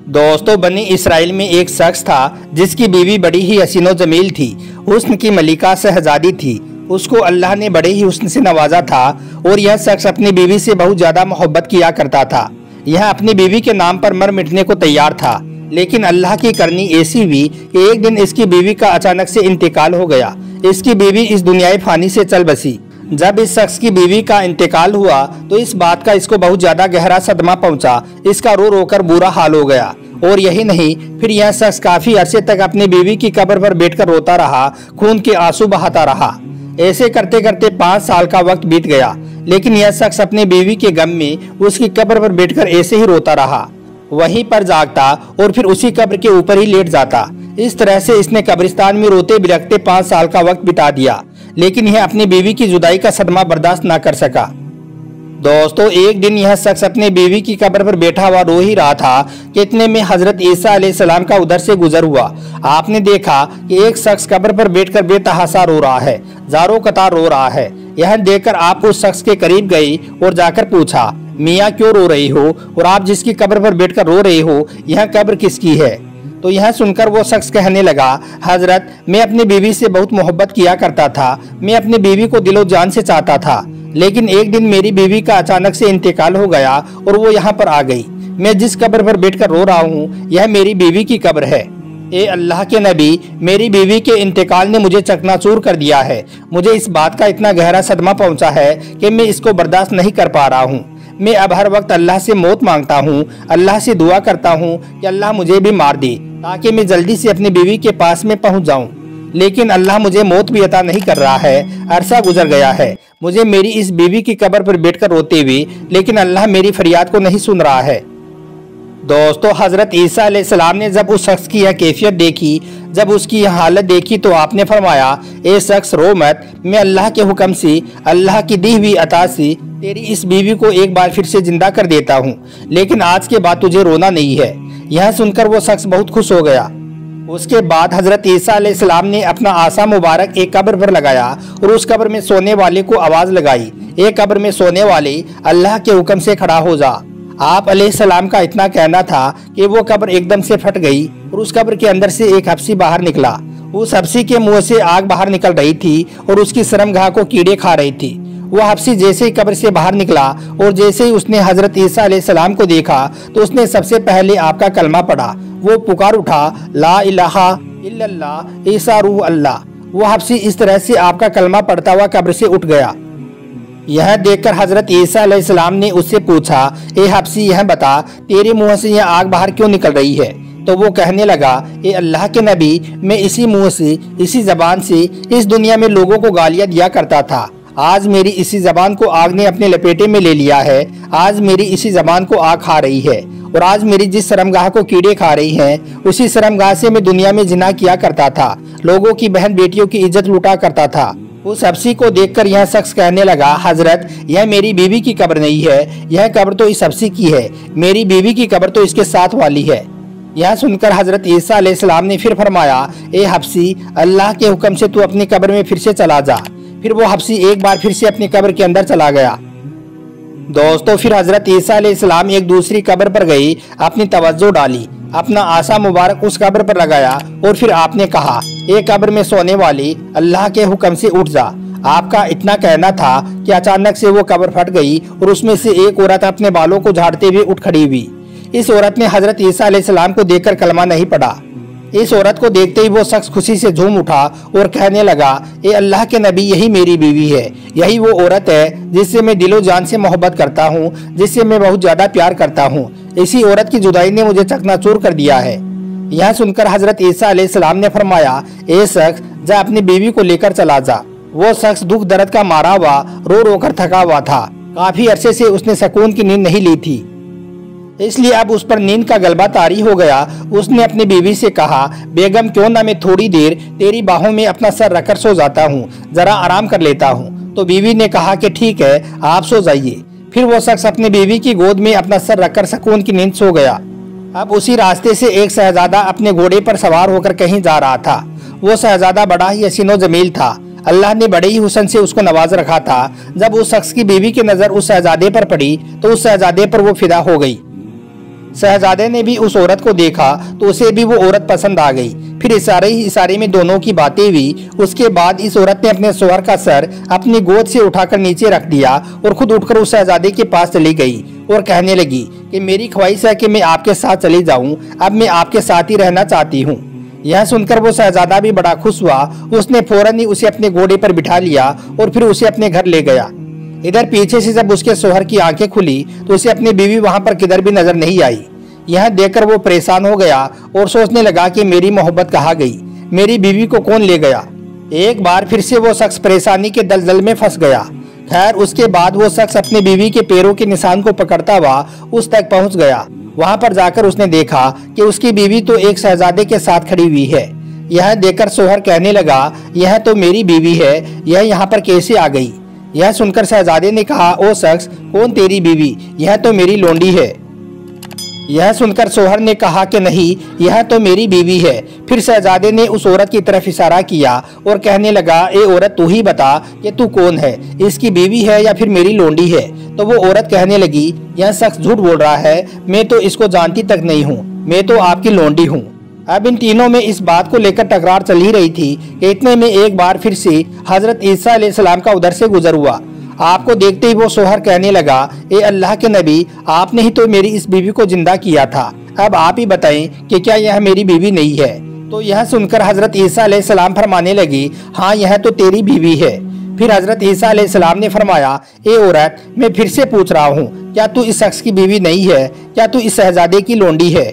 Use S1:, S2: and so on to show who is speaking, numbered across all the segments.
S1: दोस्तों, बनी इसराइल में एक शख्स था जिसकी बीवी बड़ी ही हसीनो जमील थी। हुस्न की मलिका शहजादी थी। उसको अल्लाह ने बड़े ही हुस्न से नवाजा था और यह शख्स अपनी बीवी से बहुत ज्यादा मोहब्बत किया करता था। यह अपनी बीवी के नाम पर मर मिटने को तैयार था, लेकिन अल्लाह की करनी ऐसी हुई कि एक दिन इसकी बीवी का अचानक से इंतकाल हो गया। इसकी बीवी इस दुनियाई फानी से चल बसी। जब इस शख्स की बीवी का इंतकाल हुआ तो इस बात का इसको बहुत ज्यादा गहरा सदमा पहुंचा। इसका रो रो कर बुरा हाल हो गया। और यही नहीं, फिर यह शख्स काफी अरसे तक अपनी बीवी की कब्र पर बैठकर रोता रहा, खून के आंसू बहाता रहा। ऐसे करते करते 5 साल का वक्त बीत गया, लेकिन यह शख्स अपनी बीवी के गम में उसकी कब्र पर बैठकर ऐसे ही रोता रहा, वहीं पर जागता और फिर उसी कब्र के ऊपर ही लेट जाता। इस तरह से इसने कब्रिस्तान में रोते बिलखते 5 साल का वक्त बिता दिया, लेकिन यह अपनी बीवी की जुदाई का सदमा बर्दाश्त न कर सका। दोस्तों, एक दिन यह शख्स अपनी बीवी की कब्र पर बैठा हुआ रो ही रहा था कि इतने में हजरत ईसा अलैहिस्सलाम का उधर से गुजर हुआ। आपने देखा कि एक शख्स कब्र पर बैठकर बेतहासा रो रहा है, जारो कतार रो रहा है। यह देखकर आप उस शख्स के करीब गई और जाकर पूछा, मियाँ क्यों रो रही हो और आप जिसकी कब्र पर बैठकर रो रही हो, यह कब्र किसकी है? तो यह सुनकर वो शख्स कहने लगा, हजरत, मैं अपनी बीवी से बहुत मोहब्बत किया करता था। मैं अपनी बीवी को दिलो जान से चाहता था, लेकिन एक दिन मेरी बीवी का अचानक से इंतकाल हो गया और वो यहाँ पर आ गई। मैं जिस कब्र पर बैठकर रो रहा हूँ, यह मेरी बीवी की कब्र है। ए अल्लाह के नबी, मेरी बीवी के इंतकाल ने मुझे चकनाचूर कर दिया है। मुझे इस बात का इतना गहरा सदमा पहुँचा है कि मैं इसको बर्दाश्त नहीं कर पा रहा हूँ। मैं अब हर वक्त अल्लाह से मौत मांगता हूँ, अल्लाह से दुआ करता हूँ कि अल्लाह मुझे भी मार दे ताकि मैं जल्दी से अपनी बीवी के पास में पहुँच जाऊँ, लेकिन अल्लाह मुझे मौत भी अता नहीं कर रहा है। अरसा गुजर गया है मुझे मेरी इस बीवी की कब्र पर बैठकर रोते हुए, लेकिन अल्लाह मेरी फरियाद को नहीं सुन रहा है। दोस्तों, हजरत ईसा अलैहिस्सलाम ने जब उस शख्स की यह कैफियत देखी, जब उसकी यह हालत देखी, तो आपने फरमाया, ए शख्स रो मत, मैं अल्लाह के हुक्म से, अल्लाह की दी हुई अता से तेरी इस बीवी को एक बार फिर से जिंदा कर देता हूँ, लेकिन आज के बाद तुझे रोना नहीं है। यह सुनकर वो शख्स बहुत खुश हो गया। उसके बाद हजरत ईसा अलैहिस्सलाम ने अपना आसा मुबारक एक कब्र पर लगाया और उस कब्र में सोने वाले को आवाज लगाई, एक कब्र में सोने वाले, अल्लाह के हुक्म से खड़ा हो जा। आप अलैहिस्सलाम का इतना कहना था कि वो कब्र एकदम से फट गई और उस कब्र के अंदर से एक हफ्सी बाहर निकला। उस हफ्सी के मुंह से आग बाहर निकल रही थी और उसकी शर्मगाह को कीड़े खा रही थी। वो हफ्सी जैसे ही कब्र से बाहर निकला और जैसे ही उसने हजरत ईसा अलैहिस्सलाम को देखा तो उसने सबसे पहले आपका कलमा पढ़ा। वो पुकार उठा, ला इलाहा इल्लल्लाह ईसा रूह अल्लाह। वो हफ्सी इस तरह से आपका कलमा पढ़ता हुआ कब्र से उठ गया। यह देखकर हजरत ईसा अलैहिस्सलाम ने उससे पूछा, ए हफ्सी, यह बता, तेरे मुंह से यह आग बाहर क्यों निकल रही है? तो वो कहने लगा, ए अल्लाह के नबी, मैं इसी मुंह से, इसी जबान से इस दुनिया में लोगों को गालियां दिया करता था। आज मेरी इसी जबान को आग ने अपने लपेटे में ले लिया है। आज मेरी इसी जबान को आग खा रही है और आज मेरी जिस शर्मगाह को कीड़े खा रही हैं, उसी शर्मगाह से मैं दुनिया में जिना किया करता था, लोगों की बहन बेटियों की इज्जत लूटा करता था। उस हफ्सी को देखकर यह शख्स कहने लगा, हजरत, यह मेरी बीवी की कब्र नहीं है, यह कब्र तो इस हफ्सी की है। मेरी बीवी की कब्र तो इसके साथ वाली है। यह सुनकर हजरत ईसा अलैहिस्सलाम ने फिर फरमाया, ए हफ्सी, अल्लाह के हुक्म से तू अपनी कब्र में फिर से चला जा। फिर वो हफ्सी एक बार फिर से अपनी कब्र के अंदर चला गया। दोस्तों, फिर हजरत ईसा अलैहिस्सलाम एक दूसरी कब्र पर गई, अपनी तवज्जो डाली, अपना आसा मुबारक उस कब्र पर लगाया और फिर आपने कहा, एक कब्र में सोने वाली, अल्लाह के हुक्म से उठ जा। आपका इतना कहना था कि अचानक से वो कब्र फट गई और उसमें से एक औरत अपने बालों को झाड़ते हुए उठ खड़ी हुई। इस औरत ने हजरत ईसा अलैहिस्सलाम को देखकर कलमा नहीं पढ़ा। इस औरत को देखते ही वो शख्स खुशी से झूम उठा और कहने लगा, ए अल्लाह के नबी, यही मेरी बीवी है, यही वो औरत है जिससे मैं दिलो जान से मोहब्बत करता हूँ, जिससे मैं बहुत ज्यादा प्यार करता हूँ। इसी औरत की जुदाई ने मुझे चकनाचूर कर दिया है। यह सुनकर हजरत ईसा अलैहिस्सलाम ने फरमाया, ए शख्स, जा अपनी बीवी को लेकर चला जा। वो शख्स दुख दर्द का मारा हुआ, रो रो कर थका हुआ था। काफी अरसे से उसने सुकून की नींद नहीं ली थी, इसलिए अब उस पर नींद का गलबा तारी हो गया। उसने अपनी बीवी से कहा, बेगम, क्यों ना मैं थोड़ी देर तेरी बाहों में अपना सर रखकर सो जाता हूँ, जरा आराम कर लेता हूँ। तो बीवी ने कहा कि ठीक है, आप सो जाइए। फिर वो शख्स अपनी बीवी की गोद में अपना सर रखकर सुकून की नींद सो गया। अब उसी रास्ते से एक शहजादा अपने घोड़े पर सवार होकर कहीं जा रहा था। वो शहजादा बड़ा ही हसीनो जमील था। अल्लाह ने बड़े ही हुस्न से उसको नवाज रखा था। जब उस शख्स की बीवी की नजर उस शहजादे पर पड़ी तो उस शहजादे पर वो फिदा हो गई। शहजादे ने भी उस औरत को देखा तो उसे भी वो औरत पसंद आ गई। फिर इशारे ही इशारे में दोनों की बातें हुई। उसके बाद इस औरत ने अपने शौहर का सर अपनी गोद से उठाकर नीचे रख दिया और खुद उठकर उस शहजादे के पास चली गई और कहने लगी कि मेरी ख्वाहिश है कि मैं आपके साथ चली जाऊं, अब मैं आपके साथ ही रहना चाहती हूँ। यह सुनकर वो शहजादा भी बड़ा खुश हुआ। उसने फौरन ही उसे अपने घोड़े पर बिठा लिया और फिर उसे अपने घर ले गया। इधर पीछे से जब उसके शौहर की आंखें खुली तो उसे अपनी बीवी वहां पर किधर भी नजर नहीं आई। यह देखकर वो परेशान हो गया और सोचने लगा कि मेरी मोहब्बत कहाँ गई, मेरी बीवी को कौन ले गया। एक बार फिर से वो शख्स परेशानी के दलदल में फंस गया। खैर उसके बाद वो शख्स अपनी बीवी के पैरों के निशान को पकड़ता हुआ उस तक पहुंच गया। वहां पर जाकर उसने देखा कि उसकी बीवी तो एक शहजादे के साथ खड़ी हुई है। यह देखकर शौहर कहने लगा, यह तो मेरी बीवी है, यह यहाँ पर कैसे आ गई। यह सुनकर शहजादे ने कहा, ओ शख्स, कौन तेरी बीवी? यह तो मेरी लोंडी है। यह सुनकर शौहर ने कहा कि नहीं, यह तो मेरी बीवी है। फिर शहजादे ने उस औरत की तरफ इशारा किया और कहने लगा, ए औरत, तू ही बता कि तू कौन है, इसकी बीवी है या फिर मेरी लोंडी है। तो वो औरत कहने लगी, यह शख्स झूठ बोल रहा है, मैं तो इसको जानती तक नहीं हूँ, मैं तो आपकी लोंडी हूँ। अब इन तीनों में इस बात को लेकर तकरार चल ही रही थी कि इतने में एक बार फिर से हजरत ईसा अलैहिस्सलाम का उधर से गुजर हुआ। आपको देखते ही वो शौहर कहने लगा, ए अल्लाह के नबी, आपने ही तो मेरी इस बीवी को जिंदा किया था, अब आप ही बताएं कि क्या यह मेरी बीवी नहीं है। तो यह सुनकर हजरत ईसा अलैहिस्सलाम फरमाने लगी, हाँ यह तो तेरी बीवी है। फिर हजरत ईसा अलैहिस्सलाम ने फरमाया, ए औरत, मैं फिर से पूछ रहा हूँ, क्या तू इस शख्स की बीवी नहीं है, क्या तू इस शहजादे की लोंडी है।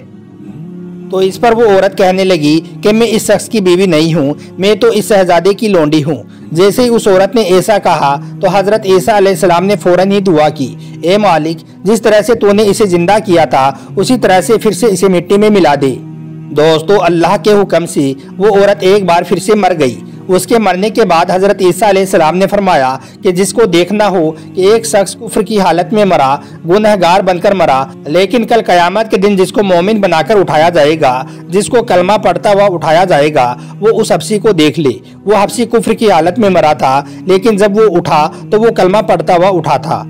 S1: तो इस पर वो औरत कहने लगी कि मैं इस शख्स की बीवी नहीं हूँ, मैं तो इस शहजादे की लोंडी हूँ। जैसे ही उस औरत ने ऐसा कहा तो हजरत ईसा अलैहिस्सलाम ने फौरन ही दुआ की, ए मालिक, जिस तरह से तूने इसे जिंदा किया था उसी तरह से फिर से इसे मिट्टी में मिला दे। दोस्तों, अल्लाह के हुक्म से वो औरत एक बार फिर से मर गई। उसके मरने के बाद हजरत ईसा अलैहिस्सलाम ने फरमाया कि जिसको देखना हो कि एक शख्स कुफ्र की हालत में मरा, गुनहगार बनकर मरा, लेकिन कल कयामत के दिन जिसको मोमिन बनाकर उठाया जाएगा, जिसको कलमा पढ़ता हुआ उठाया जाएगा, वो उस हब्सी को देख ले। वो हब्सी कुफ्र की हालत में मरा था, लेकिन जब वो उठा तो वो कलमा पढ़ता हुआ उठा था।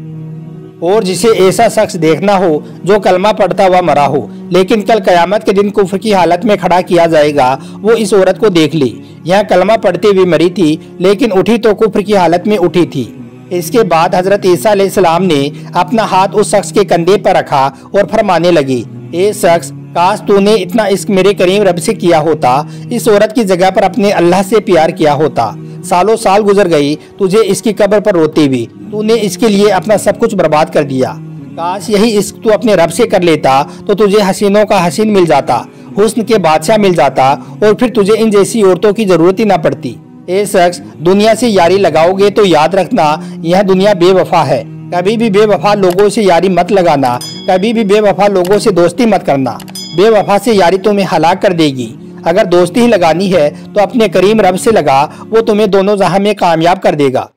S1: और जिसे ऐसा शख्स देखना हो जो कलमा पढ़ता हुआ मरा हो, लेकिन कल कयामत के दिन कुफ्र की हालत में खड़ा किया जाएगा, वो इस औरत को देख ले। यह कलमा पढ़ते हुए मरी थी, लेकिन उठी तो कुफ्र की हालत में उठी थी। इसके बाद हजरत ईसा अलैहिस्सलाम ने अपना हाथ उस शख्स के कंधे पर रखा और फरमाने लगी, ए शख्स, काश तूने इतना इश्क मेरे करीम रब से किया होता, इस औरत की जगह पर अपने अल्लाह से प्यार किया होता। सालों साल गुजर गई तुझे इसकी कब्र पर रोते हुए, तूने इसके लिए अपना सब कुछ बर्बाद कर दिया। काश यही इश्क तू अपने रब से कर लेता तो तुझे हसीनों का हसीन मिल जाता, हुस्न के बादशाह मिल जाता, और फिर तुझे इन जैसी औरतों की जरूरत ही ना पड़ती। ए शख्स, दुनिया से यारी लगाओगे तो याद रखना यह दुनिया बेवफा है। कभी भी बेवफा लोगों से यारी मत लगाना, कभी भी बेवफा लोगों से दोस्ती मत करना। बेवफा से यारी तुम्हें हलाक कर देगी। अगर दोस्ती ही लगानी है तो अपने करीम रब से लगा, वो तुम्हें दोनों जहां में कामयाब कर देगा।